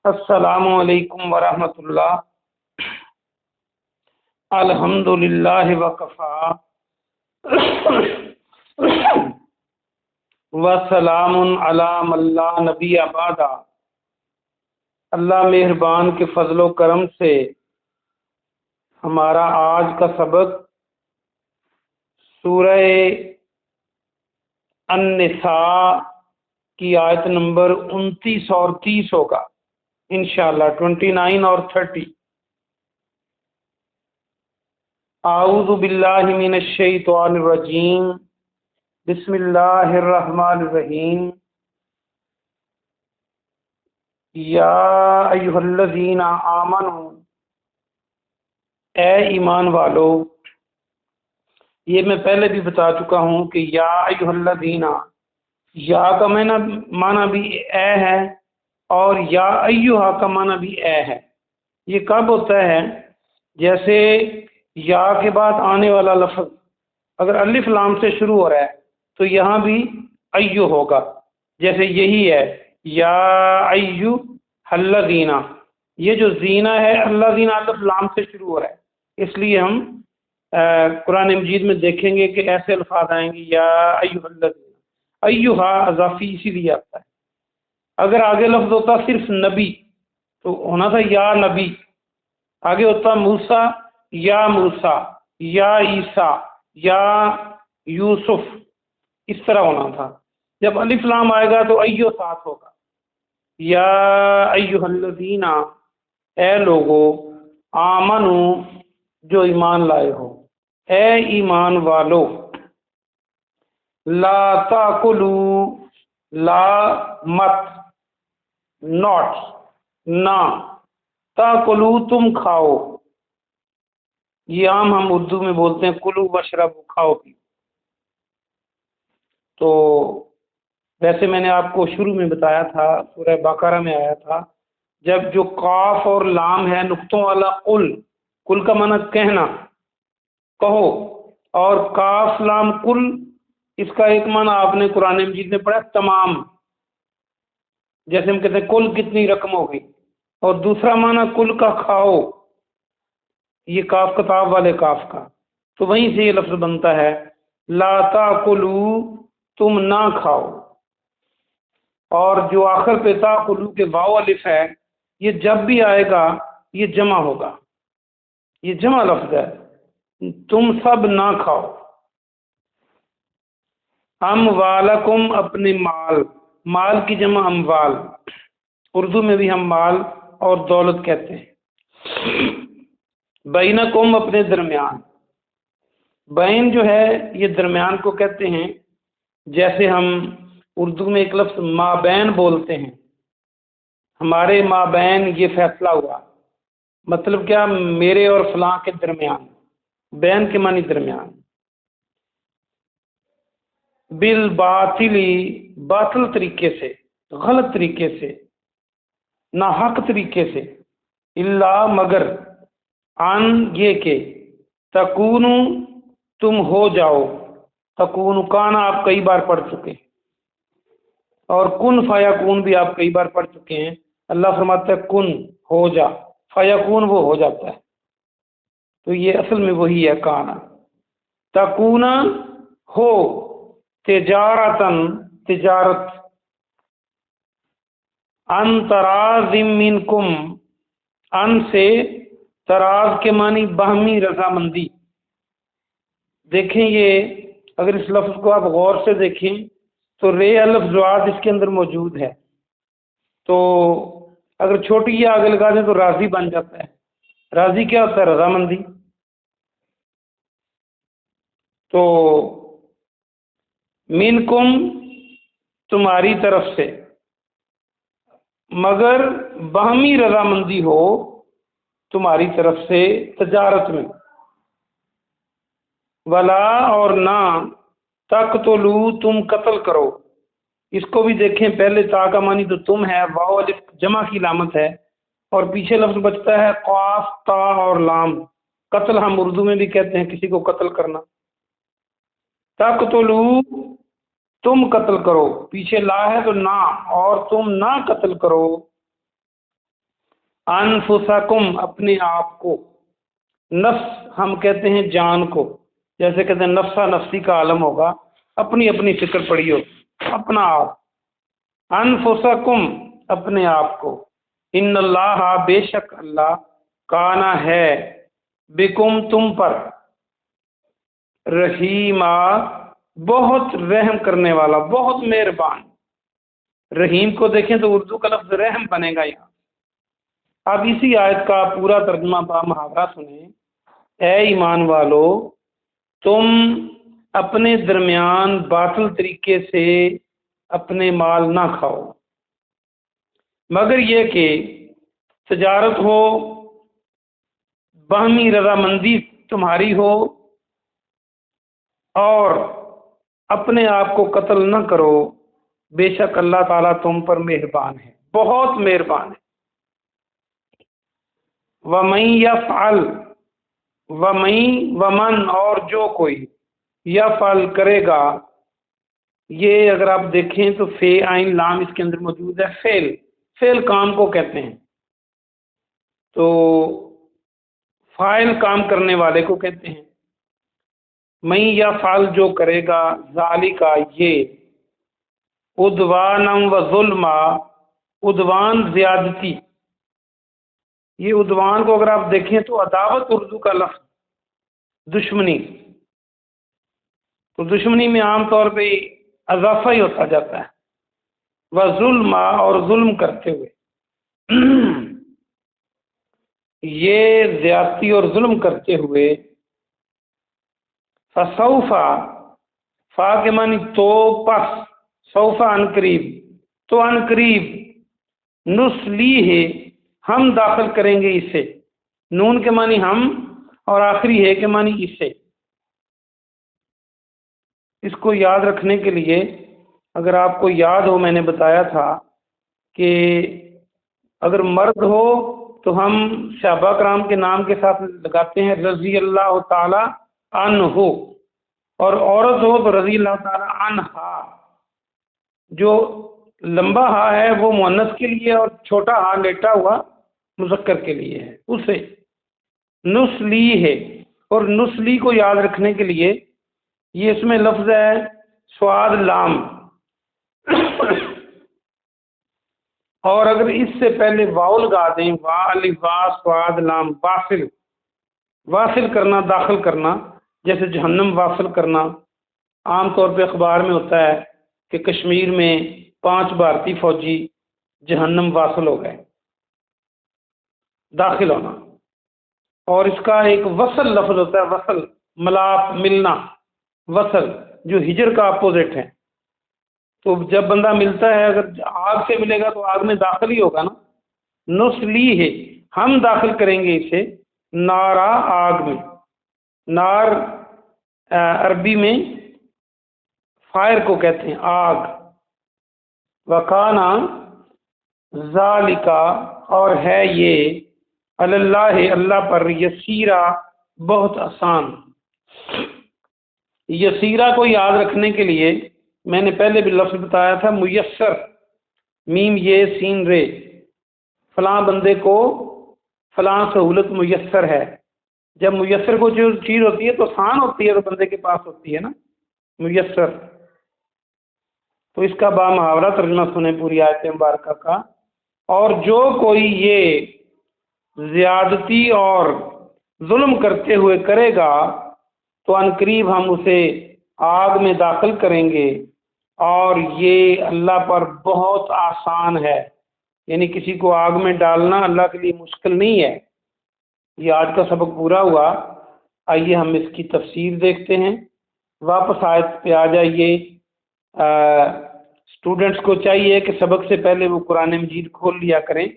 السلام علیکم ورحمۃ اللہ۔ الحمدللہ وکفا وسلام علی من لا نبی بعد۔ اللہ مہربان کے فضل و کرم سے ہمارا آج کا سبق سورہ النساء کی آیت نمبر 29 اور 30 ہوگا انشاءاللہ، 29 اور 30۔ اعوذ باللہ من الشیطان الرجیم، بسم اللہ الرحمن الرحیم۔ یا ایھا الذین آمنوا، اے ایمان والو۔ یہ میں پہلے بھی بتا چکا ہوں کہ یا ایھا الذین، یا کا معنی بھی اے ہے اور یا ایھا کا معنی بھی اے ہے۔ یہ کب ہوتا ہے؟ جیسے یا کے بعد آنے والا لفظ اگر الف لام سے شروع ہو رہا ہے تو یہاں بھی ایو ہوگا، جیسے یہی ہے یا ایو الذین۔ یہ جو زینہ ہے الذین الف لام سے شروع ہو رہا ہے، اس لیے ہم قرآن مجید میں دیکھیں گے کہ ایسے الفاظ آئیں گے یا ایھا الذین۔ ایھا اضافی اسی لیے آتا ہے۔ اگر آگے لفظ ہوتا صرف نبی تو ہونا تھا یا نبی، آگے ہوتا موسیٰ یا موسیٰ یا عیسیٰ یا یوسف، اس طرح ہونا تھا۔ جب الف لام آئے گا تو ایو ساتھ ہوگا۔ یا ایھا الذین، اے لوگو، آمنو، جو ایمان لائے ہو، اے ایمان والو۔ لا تاکلوا، لا مت، ناٹ، نہ، تاکلوا تم کھاؤ۔ یہ عام ہم اردو میں بولتے ہیں کلو وشربوا، کھاؤ پی۔ تو ویسے میں نے آپ کو شروع میں بتایا تھا، سورہ بقرہ میں آیا تھا، جب جو قاف اور لام ہے نقطوں والا قل، قل کا معنی کہنا، کہو، اور کاف لام قل، اس کا ایک معنی آپ نے قرآن مجید میں پڑھا تمام، جیسے ہم کہتے ہیں کل کتنی رقم ہو گئی، اور دوسرا معنی کل کا کھاؤ، یہ کاف کتاب والے کاف کا، تو وہیں سے یہ لفظ بنتا ہے لا تاکلوا، تم نہ کھاؤ۔ اور جو آخر پہ تاکلوا کے واو الف ہے، یہ جب بھی آئے گا یہ جمع ہوگا، یہ جمع لفظ ہے، تم سب نہ کھاؤ۔ اموالکم، اپنے مال، مال کی جمع اموال، اردو میں بھی ہم مال اور دولت کہتے ہیں۔ بینکم، اپنے درمیان، بین جو ہے یہ درمیان کو کہتے ہیں، جیسے ہم اردو میں ایک لفظ مابین بولتے ہیں، ہمارے مابین یہ فیصلہ ہوا، مطلب کیا؟ میرے اور فلاں کے درمیان، بین کے معنی درمیان۔ بالباطلی، باطل طریقے سے، غلط طریقے سے، ناحق طریقے سے، الا، مگر، ان، یہ کہ، تکونو، تم ہو جاؤ، تکونو کانا آپ کئی بار پڑھ چکے، اور کن فیکون بھی آپ کئی بار پڑھ چکے ہیں۔ اللہ فرماتا ہے کن، ہو جا، فیکون وہ ہو جاتا ہے، تو یہ اصل میں وہی ہے کانا۔ تکونا، ہو، تجارتن، تجارت، ان تراض منکم، ان سے تراض کے معنی باہمی رضامندی۔ دیکھیں یہ اگر اس لفظ کو آپ غور سے دیکھیں تو رے الف زواد اس کے اندر موجود ہے، تو اگر چھوٹی یہ آگے لگا دیں تو راضی بن جاتا ہے۔ راضی کیا ہوتا ہے؟ رضامندی۔ تو منکم، تمہاری طرف سے، مگر باہمی رضامندی ہو تمہاری طرف سے تجارت میں۔ ولا، اور نہ، تقتلوا، تم قتل کرو۔ اس کو بھی دیکھیں، پہلے تا کا معنی تو تم ہے، واو الف جمع کی علامت ہے، اور پیچھے لفظ بچتا ہے قاف، تا اور لام۔ قتل ہم اردو میں بھی کہتے ہیں کسی کو قتل کرنا۔ تقتلوا، تم قتل کرو، پیچھے لا ہے تو نہ، اور تم نہ قتل کرو، انفسکم اپنے آپ کو، نفس ہم کہتے ہیں جان کو، جیسے کہتے ہیں نفسا نفسی کا عالم ہوگا، اپنی اپنی فکر پڑی ہو، اپنا آپ، انفسکم اپنے آپ کو، ان اللہ بے شک اللہ، کانا ہے، بکم تم پر، رحیمہ بہت رحم کرنے والا، بہت مہربان۔ رحیم کو دیکھیں تو اردو کا لفظ رحم بنے گا یہاں۔ اب اسی آیت کا پورا ترجمہ با محاورہ سنیں۔ اے ایمان والو، تم اپنے درمیان باطل طریقے سے اپنے مال نہ کھاؤ، مگر یہ کہ تجارت ہو، باہمی رضامندی تمہاری ہو، اور اپنے آپ کو قتل نہ کرو، بے شک اللہ تعالیٰ تم پر مہربان ہے، بہت مہربان ہے۔ وَمَن يَفْعَلْ، ومن اور جو کوئی، یفعل کرے گا، یہ اگر آپ دیکھیں تو فے عین لام اس کے اندر موجود ہے، فعل، فعل کام کو کہتے ہیں، تو فاعل کام کرنے والے کو کہتے ہیں۔ من یفعل جو کرے گا، ذالک یہ، عدوانا و ظلما، عدوان زیادتی، یہ عدوان کو اگر آپ دیکھیں تو عداوت اردو کا لفظ، دشمنی، تو دشمنی میں عام طور پہ اضافہ ہی ہوتا جاتا ہے، و ظلما اور ظلم کرتے ہوئے، یہ زیادتی اور ظلم کرتے ہوئے، فسوفا، فا کے معنی تو، پس، سوفا ان قریب، تو ان قریب، نسلی ہے ہم داخل کریں گے اسے، نون کے معنی ہم اور آخری ہے کے معنی اسے۔ اس کو یاد رکھنے کے لیے اگر آپ کو یاد ہو، میں نے بتایا تھا کہ اگر مرد ہو تو ہم صحابہ کرام کے نام کے ساتھ لگاتے ہیں رضی اللہ تعالی عنہ، اور عورت ہو تو رضی اللہ تعالی عنہا، جو لمبا ہا ہے وہ مؤنث کے لیے اور چھوٹا ہا لیٹا ہوا مذکر کے لیے ہے، اسے نسلی ہے۔ اور نسلی کو یاد رکھنے کے لیے یہ اس میں لفظ ہے سواد لام، اور اگر اس سے پہلے واو لگا دیں، وا الف وا سواد لام، واصل، واصل کرنا، داخل کرنا، جیسے جہنم واصل کرنا، عام طور پہ اخبار میں ہوتا ہے کہ کشمیر میں 5 بھارتی فوجی جہنم واصل ہو گئے، داخل ہونا۔ اور اس کا ایک وصل لفظ ہوتا ہے، وصل، ملاپ، ملنا، وصل جو ہجر کا اپوزٹ ہے، تو جب بندہ ملتا ہے اگر آگ سے ملے گا تو آگ میں داخل ہی ہوگا نا۔ نسلی ہے ہم داخل کریں گے اسے، نارا آگ میں، نار عربی میں فائر کو کہتے ہیں، آگ، وکانا ذالکا اور ہے یہ، اللہ اللہ پر، یسیرا بہت آسان۔ یسیرا کو یاد رکھنے کے لیے میں نے پہلے بھی لفظ بتایا تھا، میسر، میم یہ سین رے، فلاں بندے کو فلاں سہولت میسر ہے۔ جب میسر کو جو چیز ہوتی ہے تو آسان ہوتی ہے، تو بندے کے پاس ہوتی ہے نا، میسر۔ تو اس کا با محاورہ ترجمہ سنیں پوری آیت مبارکہ کا۔ اور جو کوئی یہ زیادتی اور ظلم کرتے ہوئے کرے گا تو عنقریب ہم اسے آگ میں داخل کریں گے، اور یہ اللہ پر بہت آسان ہے، یعنی کسی کو آگ میں ڈالنا اللہ کے لیے مشکل نہیں ہے۔ یہ آج کا سبق پورا ہوا، آئیے ہم اس کی تفسیر دیکھتے ہیں۔ واپس آیت پہ آ جائیے۔ اسٹوڈنٹس کو چاہیے کہ سبق سے پہلے وہ قرآن مجید کھول لیا کریں،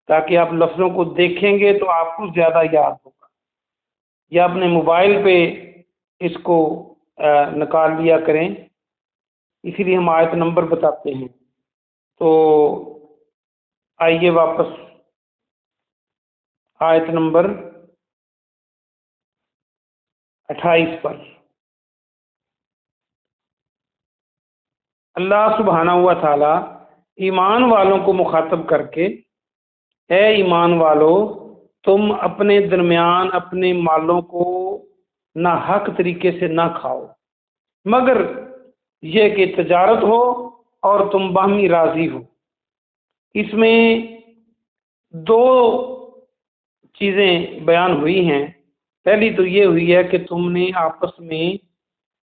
تاکہ آپ لفظوں کو دیکھیں گے تو آپ کو زیادہ یاد ہوگا، یا اپنے موبائل پہ اس کو نکال لیا کریں، اسی لیے ہم آیت نمبر بتاتے ہیں۔ تو آئیے واپس آیت نمبر 28 پر۔ اللہ سبحانہ و تعالی ایمان والوں کو مخاطب کر کے اے ایمان والو تم اپنے درمیان اپنے مالوں کو نہ حق طریقے سے نہ کھاؤ، مگر یہ کہ تجارت ہو اور تم باہمی راضی ہو۔ اس میں دو چیزیں بیان ہوئی ہیں۔ پہلی تو یہ ہوئی ہے کہ تم نے آپس میں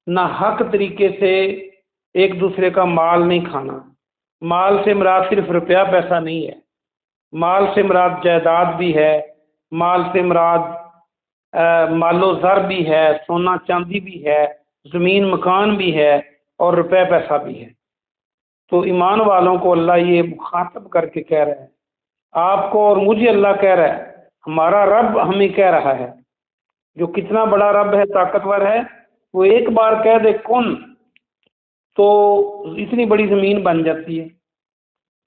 نہ حق طریقے سے ایک دوسرے کا مال نہیں کھانا۔ مال سے مراد صرف روپیہ پیسہ نہیں ہے، مال سے مراد جائیداد بھی ہے، مال سے مراد مال و زر بھی ہے، سونا چاندی بھی ہے، زمین مکان بھی ہے، اور روپے پیسہ بھی ہے۔ تو ایمان والوں کو اللہ یہ مخاطب کر کے کہہ رہا ہے، آپ کو اور مجھے اللہ کہہ رہا ہے، ہمارا رب ہمیں کہہ رہا ہے، جو کتنا بڑا رب ہے، طاقتور ہے، وہ ایک بار کہہ دے کن تو اتنی بڑی زمین بن جاتی ہے،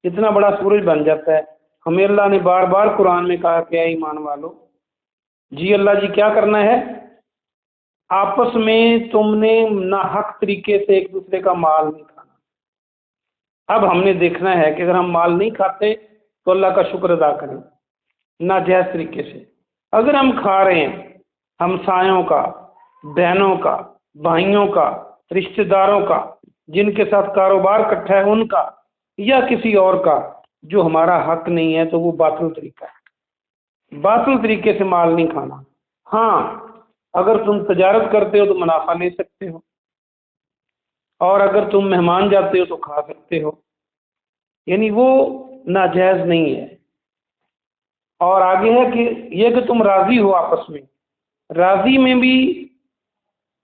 اتنا بڑا سورج بن جاتا ہے۔ ہمیں اللہ نے بار بار قرآن میں کہا کہ اے ایمان والو، جی اللہ جی کیا کرنا ہے؟ آپس میں تم نے نہ حق طریقے سے ایک دوسرے کا مال نہیں کھانا۔ اب ہم نے دیکھنا ہے کہ اگر ہم مال نہیں کھاتے تو اللہ کا شکر ادا کریں ناجائز طریقے سے۔ اگر ہم کھا رہے ہیں ہمسایوں کا، بہنوں کا، بھائیوں کا، رشتہ داروں کا، جن کے ساتھ کاروبار اکٹھا ہے ان کا، یا کسی اور کا جو ہمارا حق نہیں ہے، تو وہ باطل طریقہ ہے۔ باطل طریقے سے مال نہیں کھانا۔ ہاں اگر تم تجارت کرتے ہو تو منافع لے سکتے ہو، اور اگر تم مہمان جاتے ہو تو کھا سکتے ہو، یعنی وہ ناجائز نہیں ہے۔ اور آگے ہے کہ یہ کہ تم راضی ہو آپس میں۔ راضی میں بھی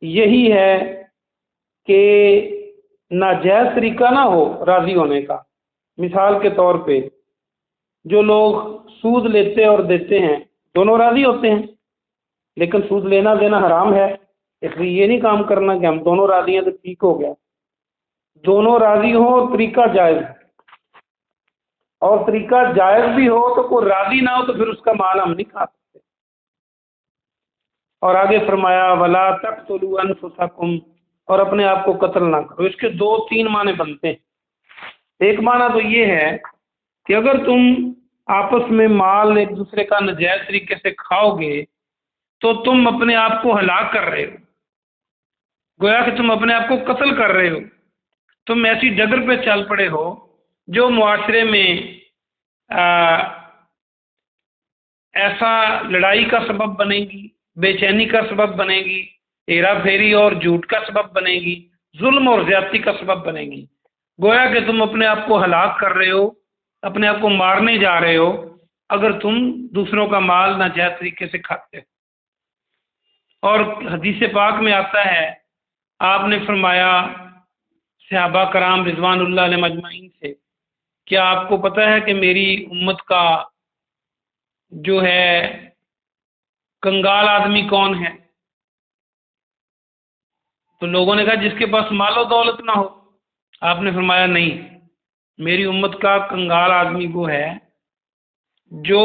یہی ہے کہ ناجائز طریقہ نہ ہو راضی ہونے کا۔ مثال کے طور پہ جو لوگ سود لیتے اور دیتے ہیں دونوں راضی ہوتے ہیں، لیکن سود لینا دینا حرام ہے، اس لیے یہ نہیں کام کرنا کہ ہم دونوں راضی ہیں تو ٹھیک ہو گیا۔ دونوں راضی ہوں اور طریقہ جائز ہے، اور طریقہ جائز بھی ہو تو کوئی راضی نہ ہو تو پھر اس کا مال ہم نہیں کھا سکتے۔ اور آگے فرمایا وَلَا تَقْتُلُوا أَنفُسَكُمْ، اور اپنے آپ کو قتل نہ کرو۔ اس کے دو تین معنی بنتے ہیں۔ ایک معنی تو یہ ہے کہ اگر تم آپس میں مال ایک دوسرے کا ناجائز طریقے سے کھاؤ گے تو تم اپنے آپ کو ہلاک کر رہے ہو، گویا کہ تم اپنے آپ کو قتل کر رہے ہو۔ تم ایسی ڈگر پہ چل پڑے ہو جو معاشرے میں ایسا لڑائی کا سبب بنے گی، بے چینی کا سبب بنے گی، ہیرا پھیری اور جھوٹ کا سبب بنے گی، ظلم اور زیادتی کا سبب بنے گی۔ گویا کہ تم اپنے آپ کو ہلاک کر رہے ہو، اپنے آپ کو مارنے جا رہے ہو اگر تم دوسروں کا مال ناجائز طریقے سے کھاتے ہو۔ اور حدیث پاک میں آتا ہے، آپ نے فرمایا صحابہ کرام رضوان اللہ علیہ مجمعین سے، کیا آپ کو پتہ ہے کہ میری امت کا جو ہے کنگال آدمی کون ہے؟ تو لوگوں نے کہا جس کے پاس مال و دولت نہ ہو۔ آپ نے فرمایا نہیں، میری امت کا کنگال آدمی وہ ہے جو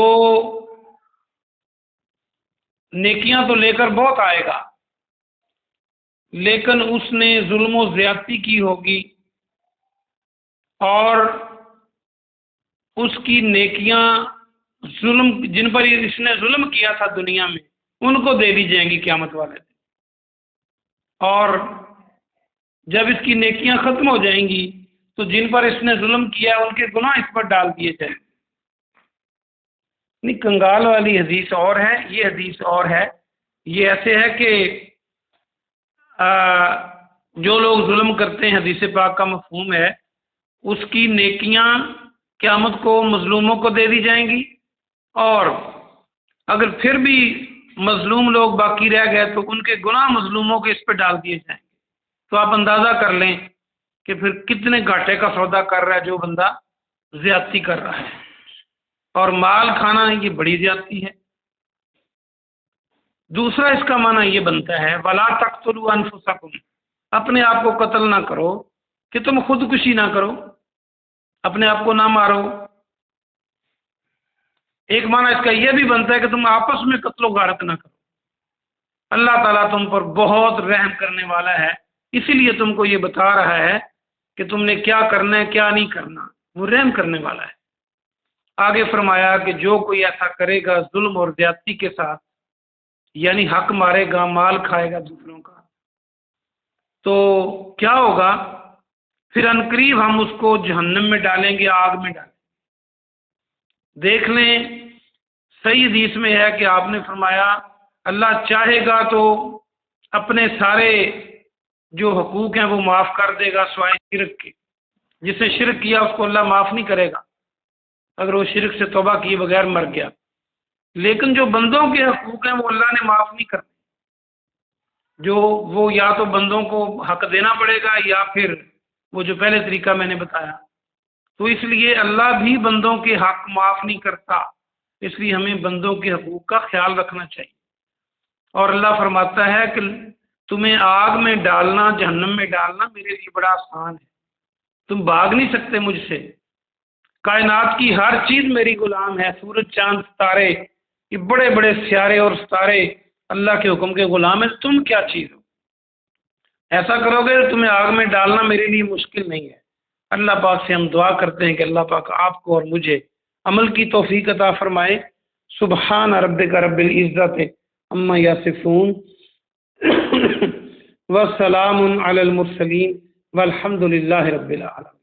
نیکیاں تو لے کر بہت آئے گا، لیکن اس نے ظلم و زیادتی کی ہوگی، اور اس کی نیکیاں ظلم جن پر اس نے ظلم کیا تھا دنیا میں ان کو دے دی جائیں گی قیامت والے دن، اور جب اس کی نیکیاں ختم ہو جائیں گی تو جن پر اس نے ظلم کیا ان کے گناہ اس پر ڈال دیے جائیں گے۔ نہیں، کنگال والی حدیث اور ہے، یہ حدیث اور ہے۔ یہ ایسے ہے کہ جو لوگ ظلم کرتے ہیں، حدیث پاک کا مفہوم ہے اس کی نیکیاں قیامت کو مظلوموں کو دے دی جائیں گی، اور اگر پھر بھی مظلوم لوگ باقی رہ گئے تو ان کے گناہ مظلوموں کے اس پہ ڈال دیے جائیں گے۔ تو آپ اندازہ کر لیں کہ پھر کتنے گھاٹے کا سودا کر رہا ہے جو بندہ زیادتی کر رہا ہے، اور مال کھانا یہ بڑی زیادتی ہے۔ دوسرا اس کا معنی یہ بنتا ہے وَلَا تَقْتُلُوا أَنفُسَكُمْ، اپنے آپ کو قتل نہ کرو، کہ تم خودکشی نہ کرو، اپنے آپ کو نہ مارو۔ ایک معنی اس کا یہ بھی بنتا ہے کہ تم آپس میں قتل و غارت نہ کرو۔ اللہ تعالیٰ تم پر بہت رحم کرنے والا ہے، اسی لیے تم کو یہ بتا رہا ہے کہ تم نے کیا کرنا ہے کیا نہیں کرنا، وہ رحم کرنے والا ہے۔ آگے فرمایا کہ جو کوئی ایسا کرے گا ظلم اور زیادتی کے ساتھ، یعنی حق مارے گا، مال کھائے گا دوسروں کا، تو کیا ہوگا؟ پھر عنقریب ہم اس کو جہنم میں ڈالیں گے، آگ میں ڈالیں گے۔ دیکھ لیں، صحیح حدیث میں ہے کہ آپ نے فرمایا اللہ چاہے گا تو اپنے سارے جو حقوق ہیں وہ معاف کر دے گا سوائے شرک کے۔ جس نے شرک کیا اس کو اللہ معاف نہیں کرے گا اگر وہ شرک سے توبہ کیے بغیر مر گیا، لیکن جو بندوں کے حقوق ہیں وہ اللہ نے معاف نہیں کرتے، جو وہ یا تو بندوں کو حق دینا پڑے گا یا پھر وہ جو پہلے طریقہ میں نے بتایا۔ تو اس لیے اللہ بھی بندوں کے حق معاف نہیں کرتا، اس لیے ہمیں بندوں کے حقوق کا خیال رکھنا چاہیے۔ اور اللہ فرماتا ہے کہ تمہیں آگ میں ڈالنا، جہنم میں ڈالنا میرے لیے بڑا آسان ہے، تم بھاگ نہیں سکتے مجھ سے۔ کائنات کی ہر چیز میری غلام ہے، سورج، چاند، ستارے، یہ بڑے بڑے سیارے اور ستارے اللہ کے حکم کے غلام ہیں، تم کیا چیز ہو؟ ایسا کرو گے تو تمہیں آگ میں ڈالنا میرے لیے مشکل نہیں ہے۔ اللہ پاک سے ہم دعا کرتے ہیں کہ اللہ پاک آپ کو اور مجھے عمل کی توفیق عطا فرمائے۔ سبحان ربک رب العزت عما یصفون وسلام علی المرسلین والحمد للہ رب العالمین۔